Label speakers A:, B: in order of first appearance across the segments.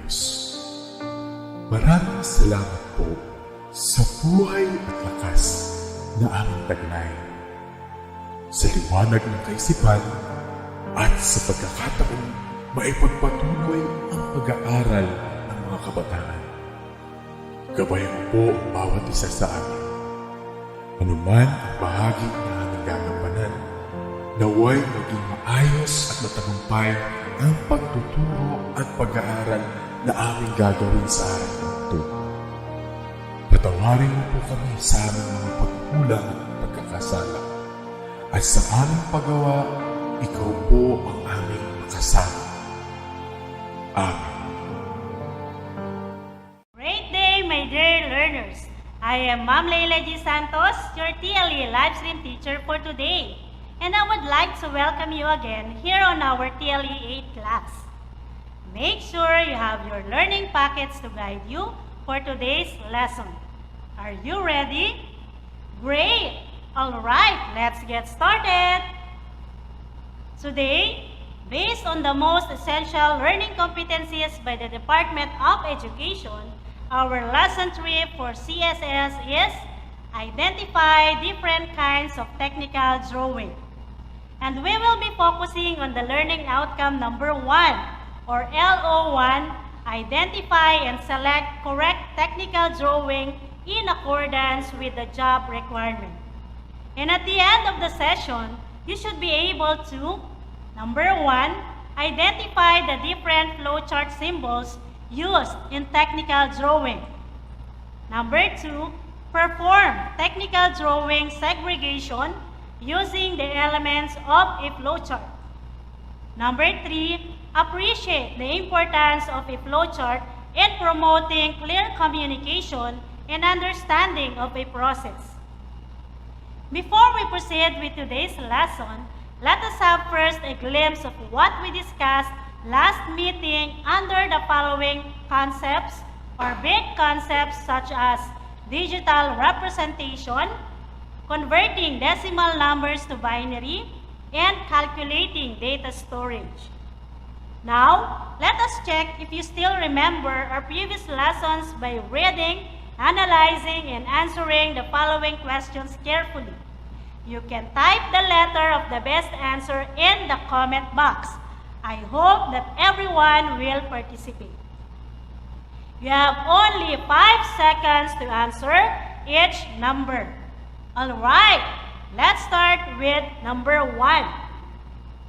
A: Diyos. Maraming salamat po sa buhay at lakas na aming taglay, sa liwanag ng kaisipan at sa pagkakataong maipagpatuloy ang pag-aaral ng mga kabataan. Gabayan po ang bawat isa sa amin. Anuman ang bahagi na aming gagampanan, naway maging maayos at matagumpay ang pagtuturo at pag-aaral na aming gagawin sa araw na ito. Patawarin mo po kami sa aming mga pagkulang at pagkakasala. At sa aming paggawa, ikaw po ang aming makasama. Amen.
B: Great day, my dear learners! I am Ma'am LEILA SANTOS, your TLE live stream teacher for today. And I would like to welcome you again here on our TLE 8 class. Make sure you have your learning packets to guide you for today's lesson. Are you ready? Great! Alright, let's get started! Today, based on the most essential learning competencies by the Department of Education, our lesson 3 for CSS is Identify different kinds of technical drawing. And we will be focusing on the learning outcome number 1 or LO1, identify and select correct technical drawing in accordance with the job requirement. And at the end of the session, you should be able to, number 1, identify the different flowchart symbols used in technical drawing. Number 2, perform technical drawing segregation using the elements of a flowchart. Number 3, appreciate the importance of a flowchart in promoting clear communication and understanding of a process. Before we proceed with today's lesson, let us have first a glimpse of what we discussed last meeting under the following concepts or big concepts such as digital representation, converting decimal numbers to binary, and calculating data storage. Now, let us check if you still remember our previous lessons by reading, analyzing, and answering the following questions carefully. You can type the letter of the best answer in the comment box. I hope that everyone will participate. You have only 5 seconds to answer each number. Alright, let's start with number 1.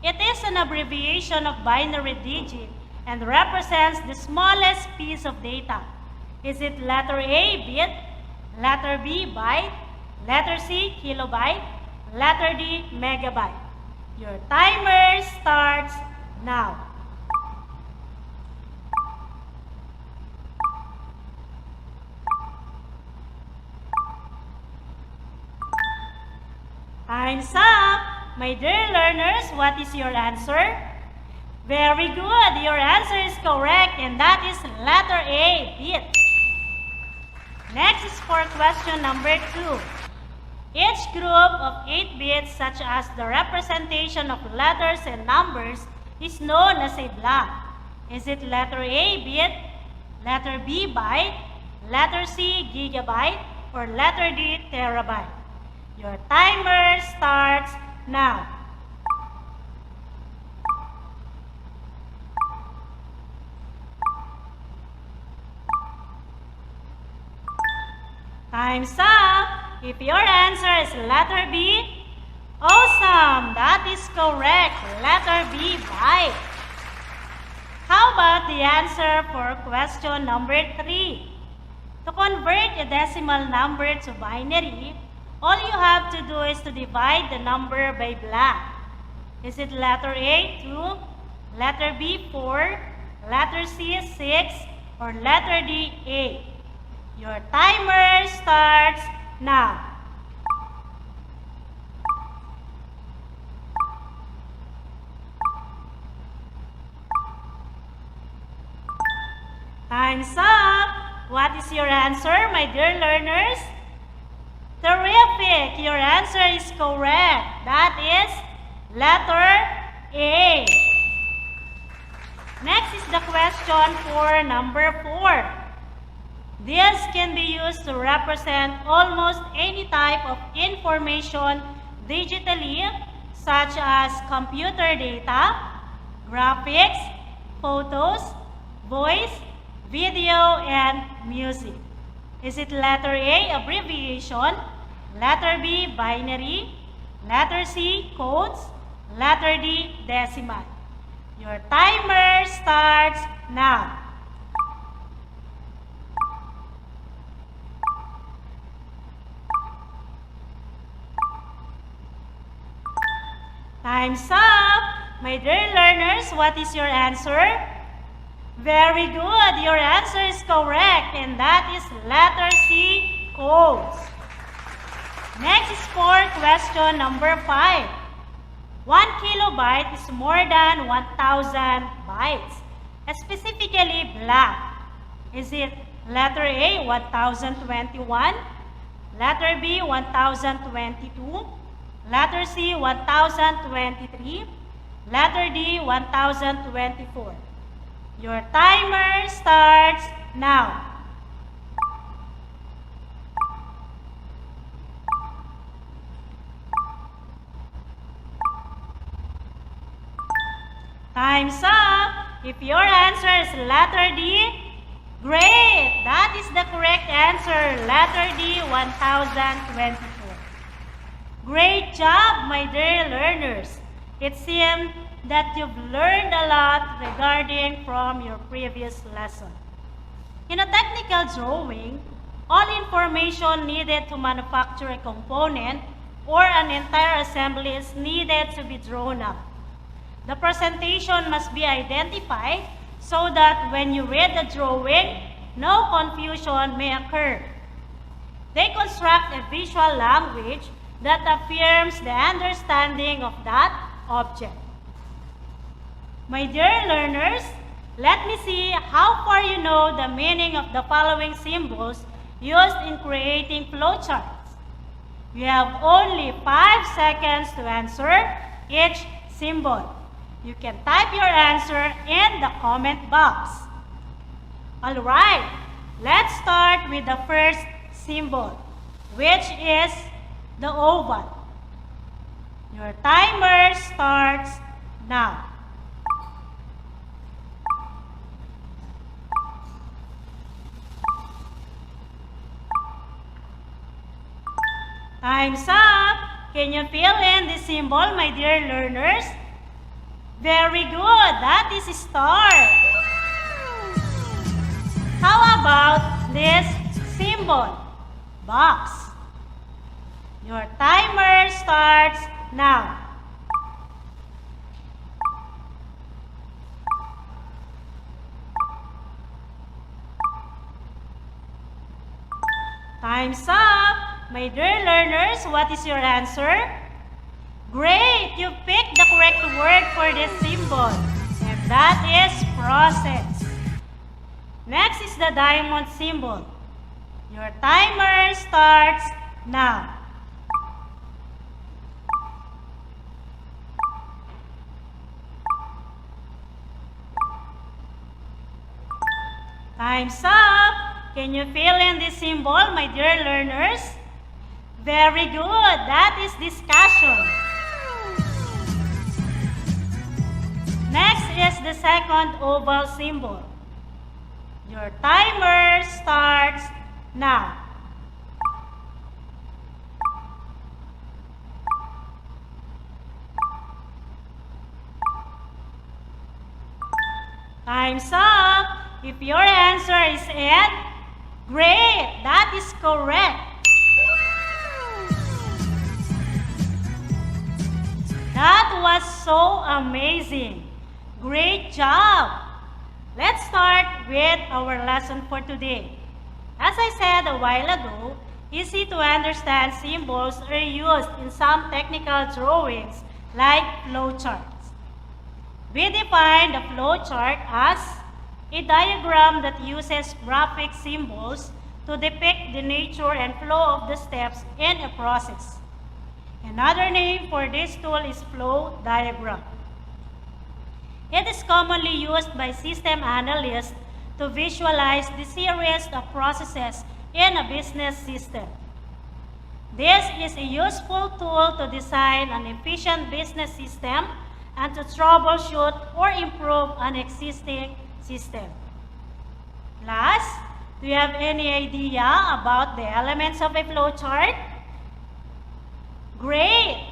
B: It is an abbreviation of binary digit and represents the smallest piece of data. Is it letter A, bit, letter B, byte, letter C, kilobyte, letter D, megabyte? Your timer starts now. Time's up! My dear learners, what is your answer? Very good! Your answer is correct and that is letter A, bit. Next is for question number 2. Each group of 8 bits, such as the representation of letters and numbers, is known as a block. Is it letter A, bit, letter B, byte, letter C, gigabyte, or letter D, terabyte? Your timer starts now. Time's up! If your answer is letter B, awesome! That is correct. Letter B, byte. How about the answer for question number 3? To convert a decimal number to binary, all you have to do is to divide the number by block. Is it letter A, 2, letter B, 4, letter C, 6, or letter D, 8? Your timer starts now. Time's up! What is your answer, my dear learners? Terrific! Your answer is correct. That is letter A. Next Next is the question for number 4. This can be used to represent almost any type of information digitally, such as computer data, graphics, photos, voice, video, and music. Is it letter A, abbreviation, letter B, binary, letter C, codes, letter D, decimal? Your timer starts now. Time's up! My dear learners, what is your answer? Very good! Your answer is correct, and that is letter C, codes. Next is for question number 5. 1 kilobyte is more than 1,000 bytes, specifically black. Is it letter A, 1021, letter B, 1022, letter C, 1023, letter D, 1024? Your timer starts now. Time's up. If your answer is letter D, great! That is the correct answer. Letter D, 1024. Great job, my dear learners. It seems that you've learned a lot regarding from your previous lesson. In a technical drawing, all information needed to manufacture a component or an entire assembly is needed to be drawn up. The presentation must be identified so that when you read the drawing, no confusion may occur. They construct a visual language that affirms the understanding of that object. My dear learners, let me see how far you know the meaning of the following symbols used in creating flowcharts. You have only 5 seconds to answer each symbol. You can type your answer in the comment box. Alright, let's start with the first symbol, which is the oval. Your timer starts now. Time's up! Can you fill in this symbol, my dear learners? Very good! That is a star! How about this symbol? Box. Your timer starts now. Time's up! My dear learners, what is your answer? Great! You picked the correct word for this symbol. And that is process. Next is the diamond symbol. Your timer starts now. Time's up! Can you fill in this symbol, my dear learners? Very good! That is discussion. Next is the second oval symbol. Your timer starts now. Time's up! If your answer is N, great! That is correct. That was so amazing. Great job! Let's start with our lesson for today. As I said a while ago, easy to understand symbols are used in some technical drawings like flowcharts. We define the flowchart as a diagram that uses graphic symbols to depict the nature and flow of the steps in a process. Another name for this tool is flow diagram. It is commonly used by system analysts to visualize the series of processes in a business system. This is a useful tool to design an efficient business system and to troubleshoot or improve an existing system. Class, do you have any idea about the elements of a flowchart? Great!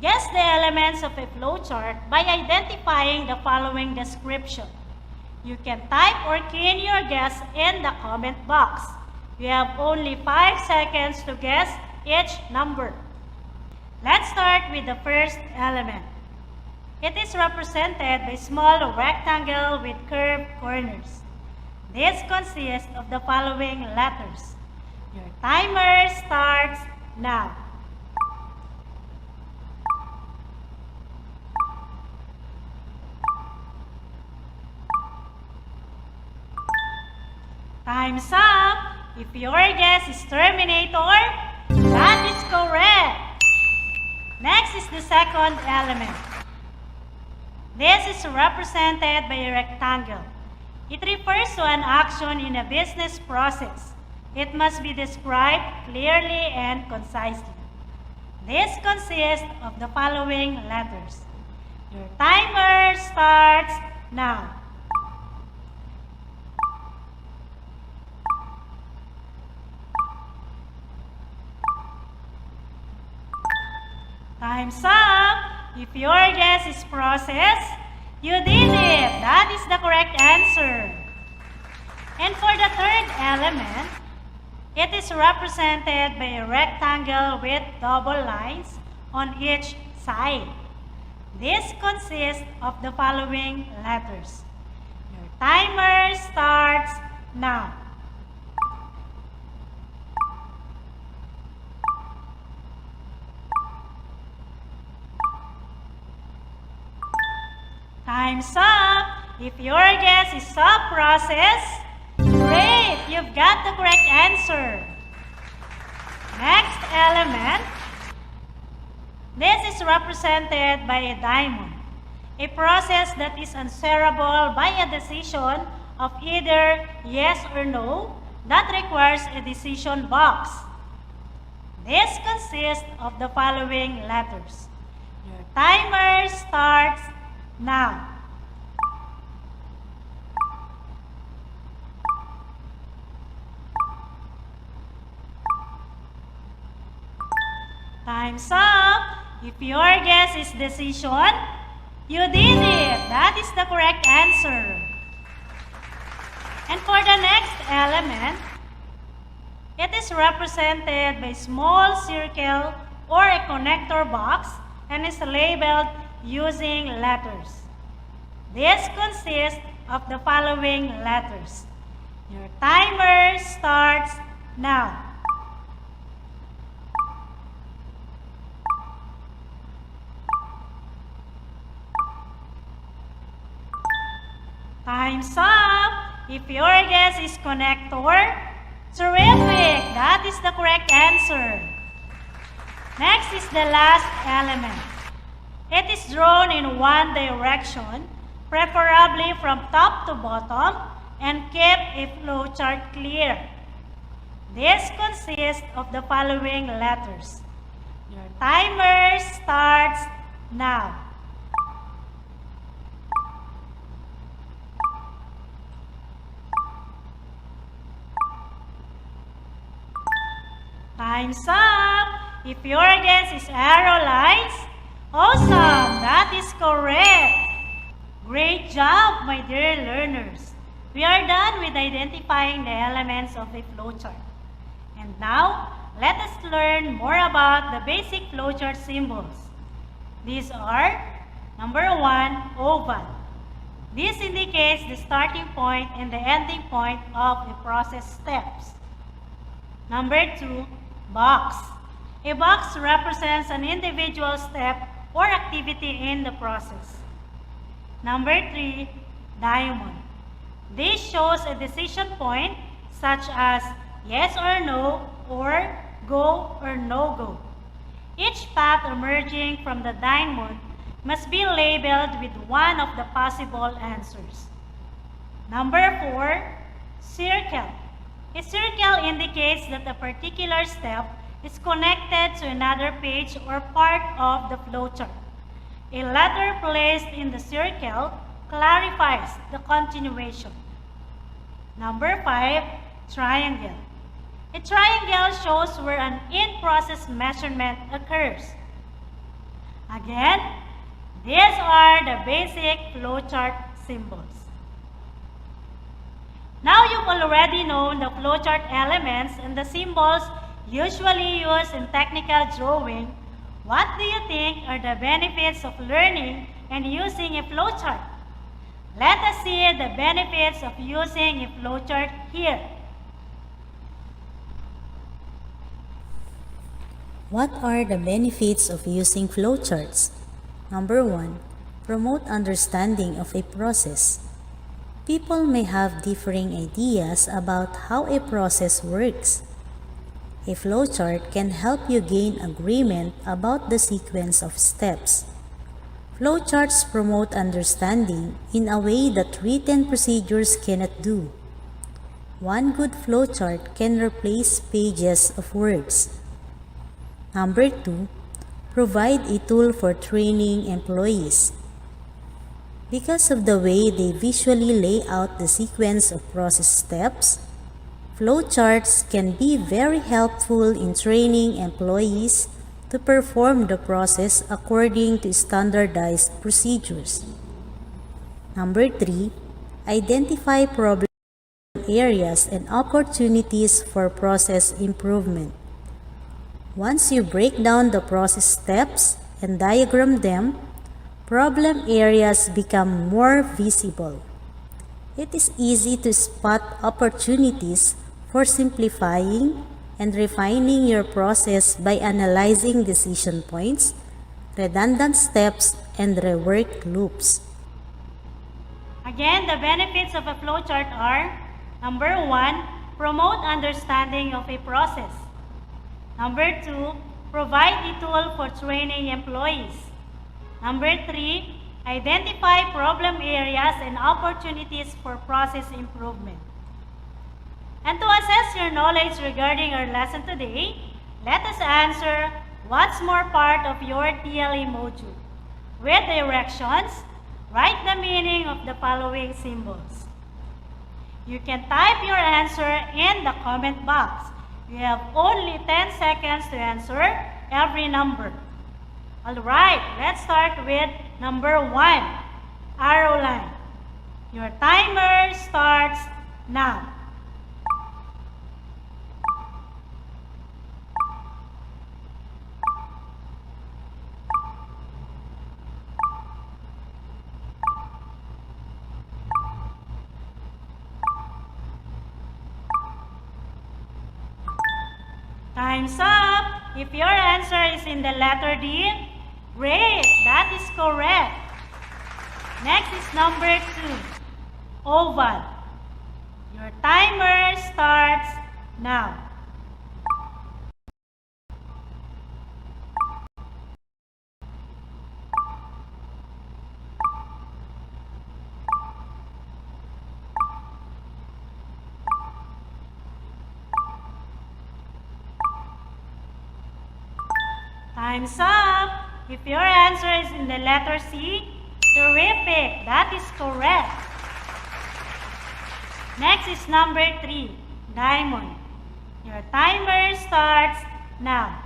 B: Guess the elements of a flowchart by identifying the following description. You can type or key in your guess in the comment box. You have only 5 seconds to guess each number. Let's start with the first element. It is represented by a small rectangle with curved corners. This consists of the following letters. Your timer starts now. Time's up! If your guess is Terminator, that is correct! Next is the second element. This is represented by a rectangle. It refers to an action in a business process. It must be described clearly and concisely. This consists of the following letters. Your timer starts now. Time's up! If your guess is process, you did it! That is the correct answer. And for the third element, it is represented by a rectangle with double lines on each side. This consists of the following letters. Your timer starts now. Time's up! If your guess is sub-process, great! You've got the correct answer. Next element. This is represented by a diamond, a process that is answerable by a decision of either yes or no that requires a decision box. This consists of the following letters. Your timer starts now. Time's up! If your guess is decision, you did it! That is the correct answer. And for the next element, it is represented by a small circle or a connector box and is labeled using letters. This consists of the following letters. Your timer starts now. Time's up! If your guess is connector, terrific! That is the correct answer. Next is the last element. It is drawn in one direction, preferably from top to bottom, and keep a flowchart clear. This consists of the following letters. Your timer starts now. Time's up! If your guess is arrow lines, awesome! That is correct! Great job, my dear learners! We are done with identifying the elements of a flowchart. And now, let us learn more about the basic flowchart symbols. These are, number 1, oval. This indicates the starting point and the ending point of the process steps. Number 2, box. A box represents an individual step or activity in the process. Number 3, diamond. This shows a decision point such as yes or no, or go or no go. Each path emerging from the diamond must be labeled with one of the possible answers. Number 4, circle. A circle indicates that a particular step is connected to another page or part of the flowchart. A letter placed in the circle clarifies the continuation. Number 5, triangle. A triangle shows where an in-process measurement occurs. Again, these are the basic flowchart symbols. Now you've already known the flowchart elements and the symbols usually used in technical drawing. What do you think are the benefits of learning and using a flowchart? Let us see the benefits of using a flowchart here.
C: What are the benefits of using flowcharts? Number 1, promote understanding of a process. People may have differing ideas about how a process works. A flowchart can help you gain agreement about the sequence of steps. Flowcharts promote understanding in a way that written procedures cannot do. One good flowchart can replace pages of words. Number 2, provide a tool for training employees. Because of the way they visually lay out the sequence of process steps, flowcharts can be very helpful in training employees to perform the process according to standardized procedures. Number 3, identify problem areas and opportunities for process improvement. Once you break down the process steps and diagram them, problem areas become more visible. It is easy to spot opportunities for simplifying and refining your process by analyzing decision points, redundant steps, and rework loops.
B: Again, the benefits of a flowchart are: number 1, promote understanding of a process. Number 2, provide a tool for training employees. Number 3, identify problem areas and opportunities for process improvement. And to assess your knowledge regarding our lesson today, let us answer what's more part of your TLE module. With directions, write the meaning of the following symbols. You can type your answer in the comment box. You have only 10 seconds to answer every number. Alright, let's start with number 1, arrow line. Your timer starts now. Time's up. If your answer is in the letter D, great, that is correct. Next is number 2, oval. Your timer starts now. Time's up. If your answer is in the letter C, terrific, that is correct. Next is number 3, diamond. Your timer starts now.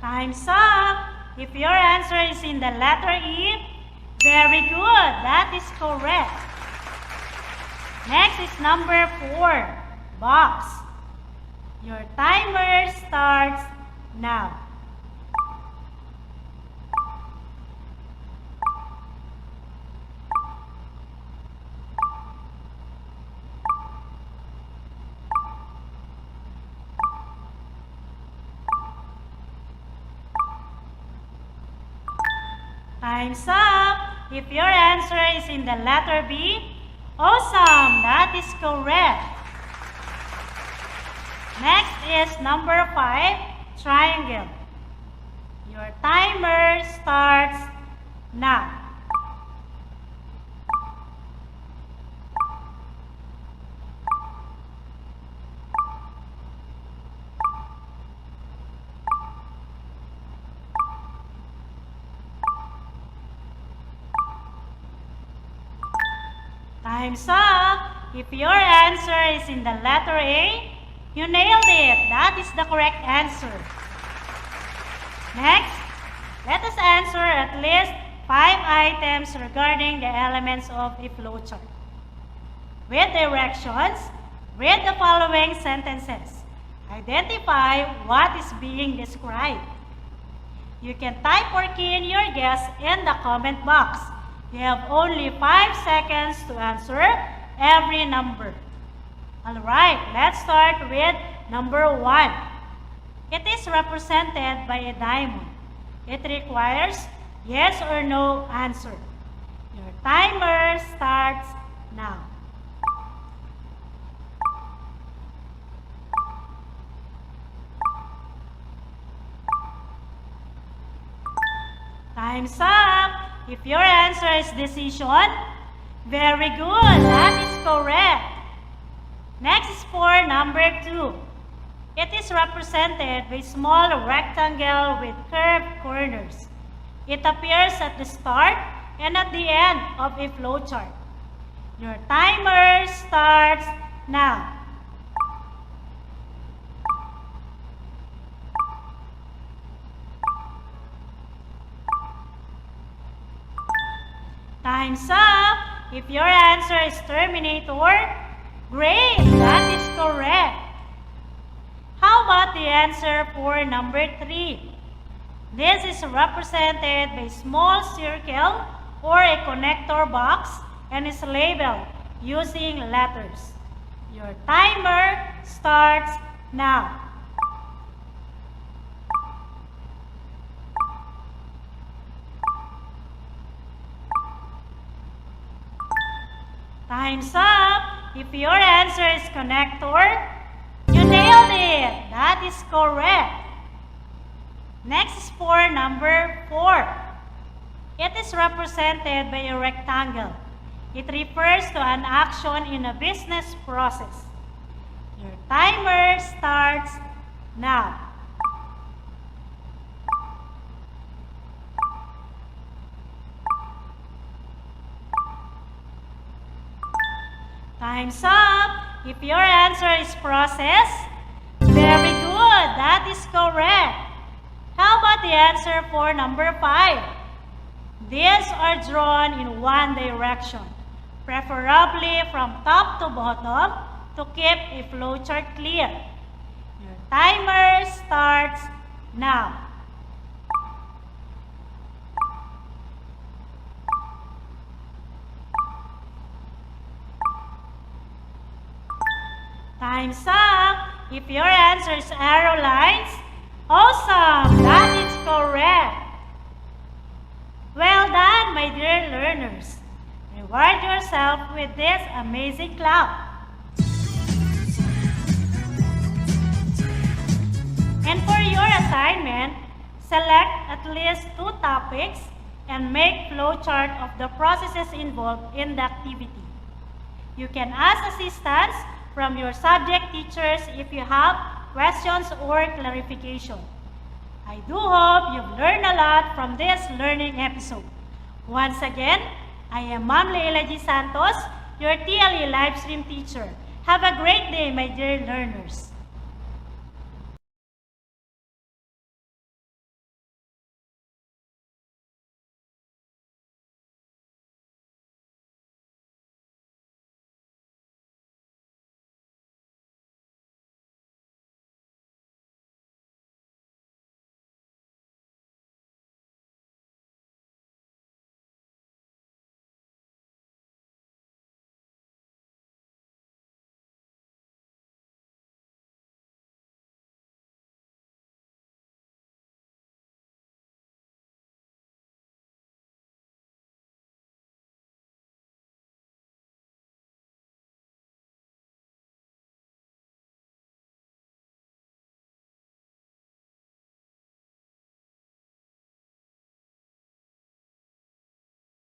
B: Time's up. If your answer is in the letter E, very good, that is correct. Next is number 4, box. Your timer starts now. Time's up. If your answer is in the letter B, awesome, that is correct. Next is number 5, triangle. Your timer starts now. Time's up. If your answer is in the letter A, you nailed it. That is the correct answer. Next, let us answer at least 5 items regarding the elements of a flowchart. With directions, read the following sentences. Identify what is being described. You can type or key in your guess in the comment box. You have only 5 seconds to answer every number. Alright, let's start with number 1. It is represented by a diamond. It requires yes or no answer. Your timer starts now. Time's up. If your answer is decision, very good. That is correct. Next is for number 2. It is represented by a small rectangle with curved corners. It appears at the start and at the end of a flowchart. Your timer starts now. Time's up. If your answer is Terminator, great, that is correct. How about the answer for number 3? This is represented by a small circle or a connector box and is labeled using letters. Your timer starts now. Time's up. If your answer is connector, you nailed it. That is correct. Next is for number 4. It is represented by a rectangle. It refers to an action in a business process. Your timer starts now. Time's up. If your answer is process, very good. That is correct. How about the answer for number 5? These are drawn in one direction, preferably from top to bottom to keep a flowchart clear. Your timer starts now. Time's up. If your answer is arrow lines, awesome! That is correct. Well done, my dear learners. Reward yourself with this amazing clap. And for your assignment, select at least 2 topics and make flowchart of the processes involved in the activity. You can ask assistance from your subject teachers if you have questions or clarification. I do hope you've learned a lot from this learning episode. Once again, I am Ma'am LEILA Santos, your TLE live stream teacher. Have a great day, my dear learners.